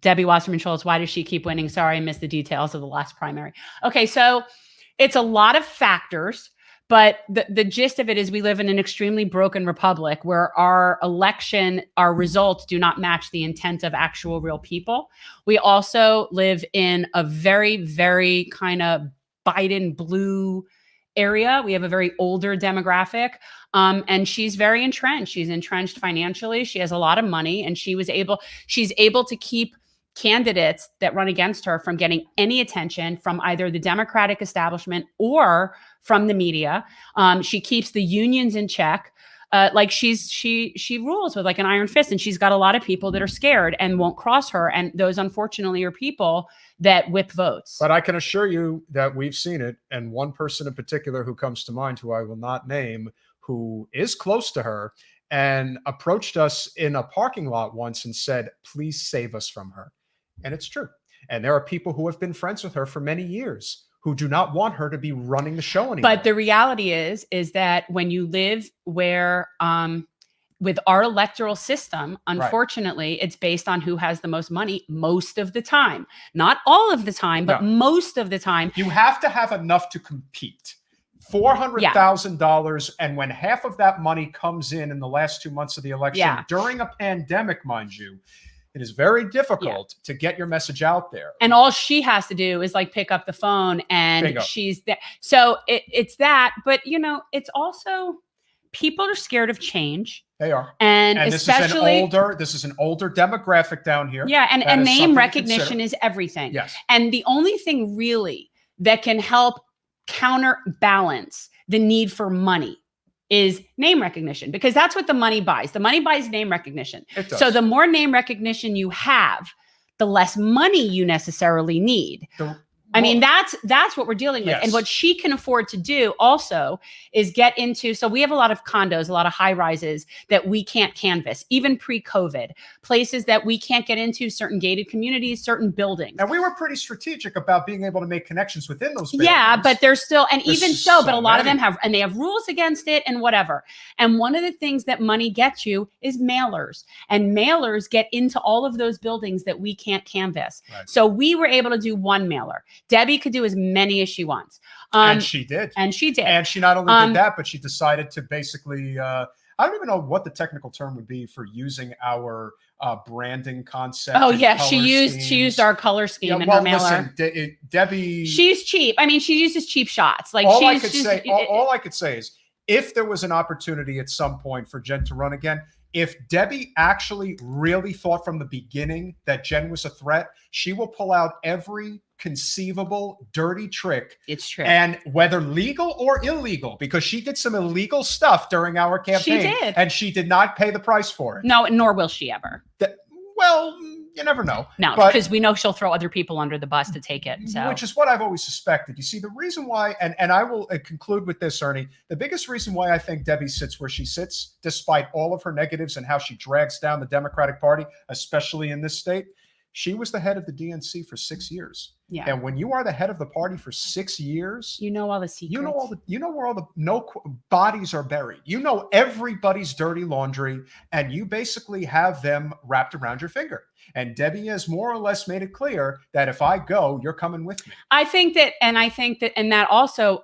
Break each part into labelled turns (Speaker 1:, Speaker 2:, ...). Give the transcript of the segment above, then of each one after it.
Speaker 1: Debbie Wasserman Schultz, why does she keep winning? Sorry, I missed the details of the last primary. Okay, so it's a lot of factors, but the gist of it is we live in an extremely broken republic where our results do not match the intent of actual real people. We also live in a very, very kind of Biden blue area. We have a very older demographic, and she's very entrenched. She's entrenched financially. She has a lot of money, and she's able to keep candidates that run against her from getting any attention from either the Democratic establishment or from the media. She keeps the unions in check. Like she rules with like an iron fist, and she's got a lot of people that are scared and won't cross her. And those, unfortunately, are people that whip votes.
Speaker 2: But I can assure you that we've seen it. And one person in particular who comes to mind, who I will not name, who is close to her and approached us in a parking lot once and said, please save us from her. And it's true. And there are people who have been friends with her for many years who do not want her to be running the show anymore.
Speaker 1: But the reality is that when you live where, with our electoral system, unfortunately, it's based on who has the most money most of the time. Not all of the time, but most of the time.
Speaker 2: You have to have enough to compete. $400,000, and when half of that money comes in the last 2 months of the election, during a pandemic, mind you, it is very difficult to get your message out there.
Speaker 1: And all she has to do is like pick up the phone, and she's there. So it's that, but you know, it's also people are scared of change.
Speaker 2: They are.
Speaker 1: And especially
Speaker 2: this is an older demographic down here.
Speaker 1: Yeah. And name recognition is everything.
Speaker 2: Yes.
Speaker 1: And the only thing really that can help counterbalance the need for money is name recognition, because that's what the money buys. The money buys name recognition. So the more name recognition you have, the less money you necessarily need. I mean, that's what we're dealing with.
Speaker 2: Yes.
Speaker 1: And what she can afford to do also is get into, so we have a lot of condos, a lot of high rises that we can't canvass, even pre-COVID, places that we can't get into, certain gated communities, certain buildings.
Speaker 2: And we were pretty strategic about being able to make connections within those buildings.
Speaker 1: Yeah, but there's still, and even so, but a lot of them have, and they have rules against it and whatever. And one of the things that money gets you is mailers, and mailers get into all of those buildings that we can't canvass. Right. So we were able to do one mailer. Debbie could do as many as she wants.
Speaker 2: And she did.
Speaker 1: And she did.
Speaker 2: And she not only did that, but she decided to basically, I don't even know what the technical term would be for using our branding concept.
Speaker 1: Oh yeah, she used our color scheme in her mailer.
Speaker 2: Listen, Debbie,
Speaker 1: she's cheap. I mean, she uses cheap shots. Like
Speaker 2: all I could say is, if there was an opportunity at some point for Jen to run again, if Debbie actually really thought from the beginning that Jen was a threat, she will pull out every conceivable dirty trick.
Speaker 1: It's true.
Speaker 2: And whether legal or illegal, because she did some illegal stuff during our campaign.
Speaker 1: She did.
Speaker 2: And she did not pay the price for it.
Speaker 1: No, nor will she ever.
Speaker 2: Well, you never know.
Speaker 1: No, because we know she'll throw other people under the bus to take it. So.
Speaker 2: Which is what I've always suspected. You see, the reason why, and I will conclude with this, Ernie, the biggest reason why I think Debbie sits where she sits, despite all of her negatives and how she drags down the Democratic Party, especially in this state, she was the head of the DNC for 6 years.
Speaker 1: Yeah.
Speaker 2: And when you are the head of the party for 6 years,
Speaker 1: you know all the secrets.
Speaker 2: You know where all the bodies are buried. You know everybody's dirty laundry, and you basically have them wrapped around your finger. And Debbie has more or less made it clear that if I go, you're coming with me.
Speaker 1: I think that that also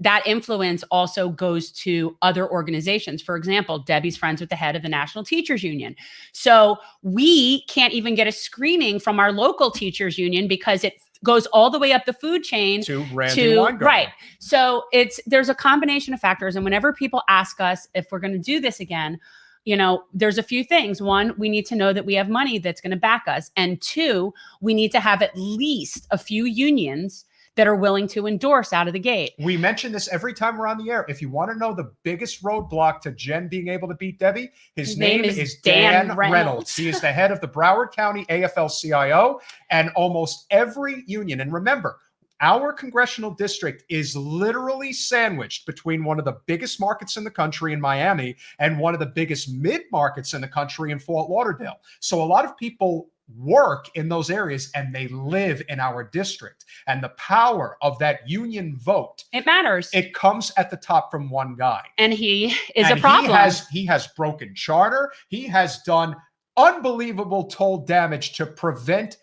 Speaker 1: that influence also goes to other organizations. For example, Debbie's friends with the head of the National Teachers Union. So we can't even get a screening from our local teachers union because it goes all the way up the food chain
Speaker 2: to Randy Weingarten.
Speaker 1: Right. So there's a combination of factors. And whenever people ask us if we're going to do this again, you know, there's a few things. One, we need to know that we have money that's going to back us. And two, we need to have at least a few unions that are willing to endorse out of the gate.
Speaker 2: We mention this every time we're on the air. If you want to know the biggest roadblock to Jen being able to beat Debbie, his name is Dan Reynolds. He is the head of the Broward County AFL-CIO and almost every union. And remember, our congressional district is literally sandwiched between one of the biggest markets in the country in Miami and one of the biggest mid-markets in the country in Fort Lauderdale. So a lot of people work in those areas and they live in our district, and the power of that union vote,
Speaker 1: it matters.
Speaker 2: It comes at the top from one guy,
Speaker 1: and he is a problem.
Speaker 2: He has broken charter. He has done unbelievable toll damage to prevent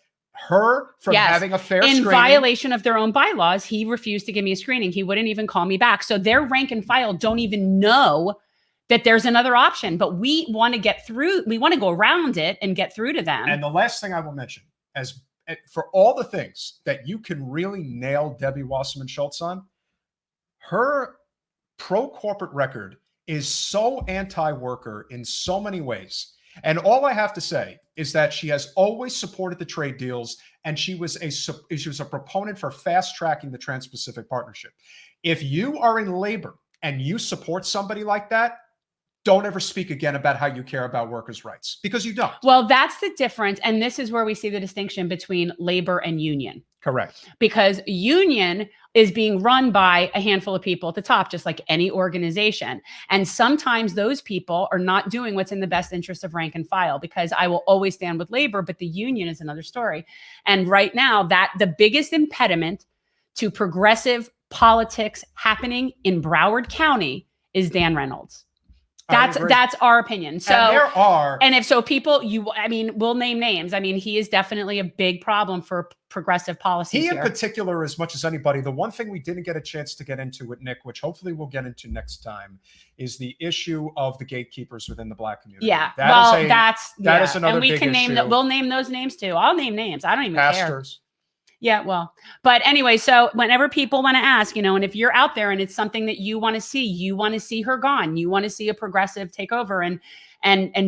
Speaker 2: her from having a fair screening.
Speaker 1: In violation of their own bylaws, he refused to give me a screening. He wouldn't even call me back. So their rank and file don't even know that there's another option. But we want to get through. We want to go around it and get through to them.
Speaker 2: And the last thing I will mention, as for all the things that you can really nail Debbie Wasserman Schultz on, her pro-corporate record is so anti-worker in so many ways. And all I have to say is that she has always supported the trade deals, and she was a proponent for fast-tracking the Trans-Pacific Partnership. If you are in labor and you support somebody like that, don't ever speak again about how you care about workers' rights, because you don't.
Speaker 1: Well, that's the difference. And this is where we see the distinction between labor and union.
Speaker 2: Correct.
Speaker 1: Because union is being run by a handful of people at the top, just like any organization. And sometimes those people are not doing what's in the best interest of rank and file, because I will always stand with labor, but the union is another story. And right now, that the biggest impediment to progressive politics happening in Broward County is Dan Reynolds. That's our opinion. So,
Speaker 2: and there are,
Speaker 1: and if so, people, we'll name names. I mean, he is definitely a big problem for progressive policies.
Speaker 2: He in particular, as much as anybody. The one thing we didn't get a chance to get into with Nick, which hopefully we'll get into next time, is the issue of the gatekeepers within the Black community.
Speaker 1: Yeah,
Speaker 2: that is another.
Speaker 1: And we
Speaker 2: big
Speaker 1: can name
Speaker 2: issue.
Speaker 1: that. We'll name those names too. I'll name names. I don't even
Speaker 2: Pastors.
Speaker 1: care. Yeah, well, but anyway, so whenever people want to ask, and if you're out there and it's something that you want to see her gone, you want to see a progressive take over and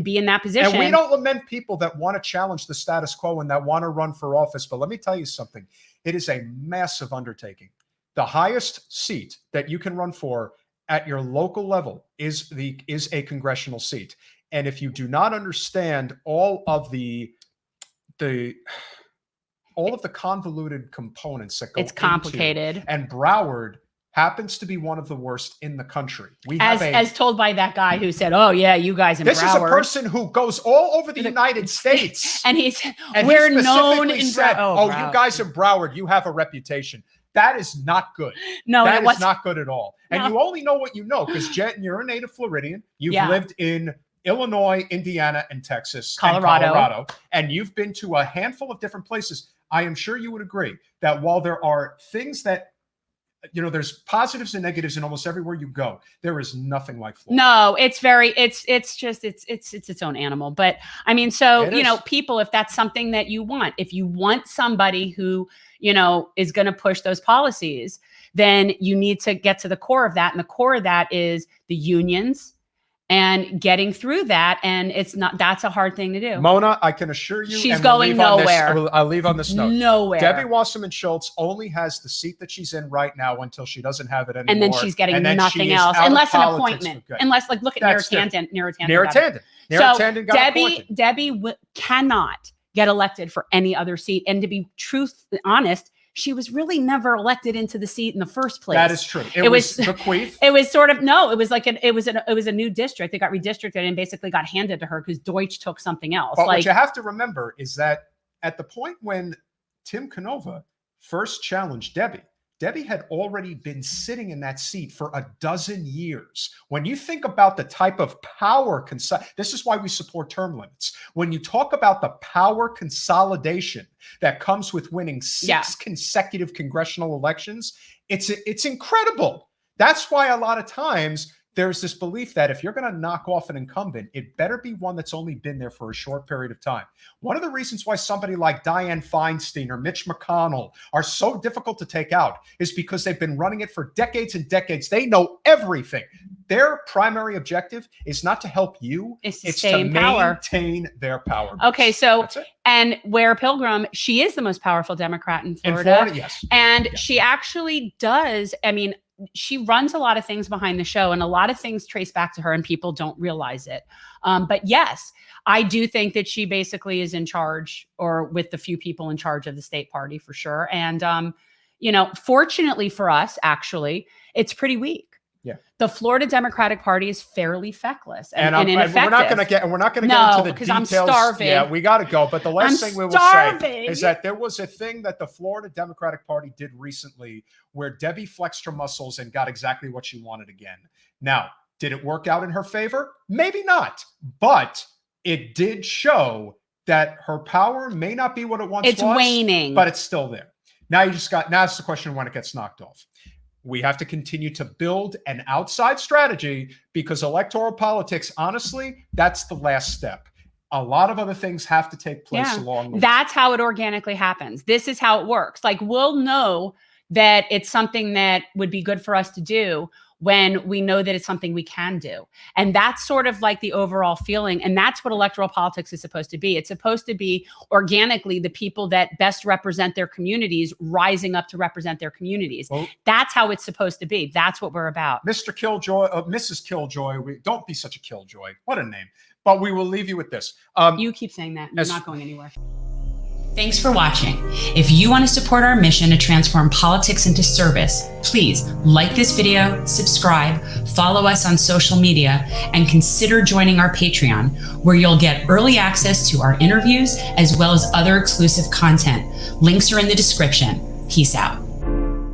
Speaker 1: be in that position.
Speaker 2: And we don't lament people that want to challenge the status quo and that want to run for office. But let me tell you something. It is a massive undertaking. The highest seat that you can run for at your local level is a congressional seat. And if you do not understand all of the convoluted components that go
Speaker 1: it's complicated.
Speaker 2: And Broward happens to be one of the worst in the country. We
Speaker 1: as told by that guy who said, "Oh yeah, you guys in Broward."
Speaker 2: This is a person who goes all over the United States,
Speaker 1: and we're known in
Speaker 2: Broward. Oh, you guys in Broward, you have a reputation. That is not good.
Speaker 1: No,
Speaker 2: that is not good at all. And
Speaker 1: No.
Speaker 2: you only know what you know, because Jen, you're a native Floridian. You've lived in Illinois, Indiana, and Texas,
Speaker 1: Colorado,
Speaker 2: and you've been to a handful of different places. I am sure you would agree that while there are things that, there's positives and negatives in almost everywhere you go, there is nothing like Florida.
Speaker 1: No, it's its own animal. But I mean, so, people, if that's something that you want, if you want somebody who, is going to push those policies, then you need to get to the core of that. And the core of that is the unions and getting through that. And that's a hard thing to do.
Speaker 2: Mona, I can assure you,
Speaker 1: she's going nowhere.
Speaker 2: I'll leave on this note.
Speaker 1: Nowhere.
Speaker 2: Debbie Wasserman Schultz only has the seat that she's in right now until she doesn't have it anymore.
Speaker 1: And then she's getting nothing else, unless an appointment. Unless, look at Narrotandon. So Debbie cannot get elected for any other seat. And to be honest, she was really never elected into the seat in the first place.
Speaker 2: That is true. It was bequeathed.
Speaker 1: It was sort of, no, it was like it was a new district. It got redistricted and basically got handed to her because Deutsch took something else.
Speaker 2: But what you have to remember is that at the point when Tim Canova first challenged Debbie had already been sitting in that seat for a dozen years. When you think about the type of power, this is why we support term limits. When you talk about the power consolidation that comes with winning six consecutive congressional elections, it's incredible. That's why a lot of times there's this belief that if you're going to knock off an incumbent, it better be one that's only been there for a short period of time. One of the reasons why somebody like Dianne Feinstein or Mitch McConnell are so difficult to take out is because they've been running it for decades and decades. They know everything. Their primary objective is not to help you. It's to maintain their power base.
Speaker 1: Okay, so, and Ware Pilgrim, she is the most powerful Democrat in Florida.
Speaker 2: In Florida, yes.
Speaker 1: And she actually does, she runs a lot of things behind the show, and a lot of things trace back to her, and people don't realize it. But yes, I do think that she basically is in charge, or with the few people in charge of the state party for sure. And, fortunately for us, actually, it's pretty weak. Yeah, the Florida Democratic Party is fairly feckless and ineffective.
Speaker 2: We're not going to get into the details.
Speaker 1: I'm starving.
Speaker 2: Yeah, we got to go. But the last thing we will say is that there was a thing that the Florida Democratic Party did recently where Debbie flexed her muscles and got exactly what she wanted again. Now, did it work out in her favor? Maybe not. But it did show that her power may not be what it once was.
Speaker 1: It's waning.
Speaker 2: But it's still there. Now it's the question when it gets knocked off. We have to continue to build an outside strategy because electoral politics, honestly, that's the last step. A lot of other things have to take place along the way.
Speaker 1: That's how it organically happens. This is how it works. Like, we'll know that it's something that would be good for us to do when we know that it's something we can do. And that's sort of like the overall feeling. And that's what electoral politics is supposed to be. It's supposed to be organically the people that best represent their communities rising up to represent their communities. Well, that's how it's supposed to be. That's what we're about.
Speaker 2: Mr. Killjoy, Mrs. Killjoy, don't be such a killjoy. What a name. But we will leave you with this.
Speaker 1: You keep saying that. You're not going anywhere. Thanks for watching. If you want to support our mission to transform politics into service, please like this video, subscribe, follow us on social media, and consider joining our Patreon, where you'll get early access to our interviews as well as other exclusive content. Links are in the description. Peace out.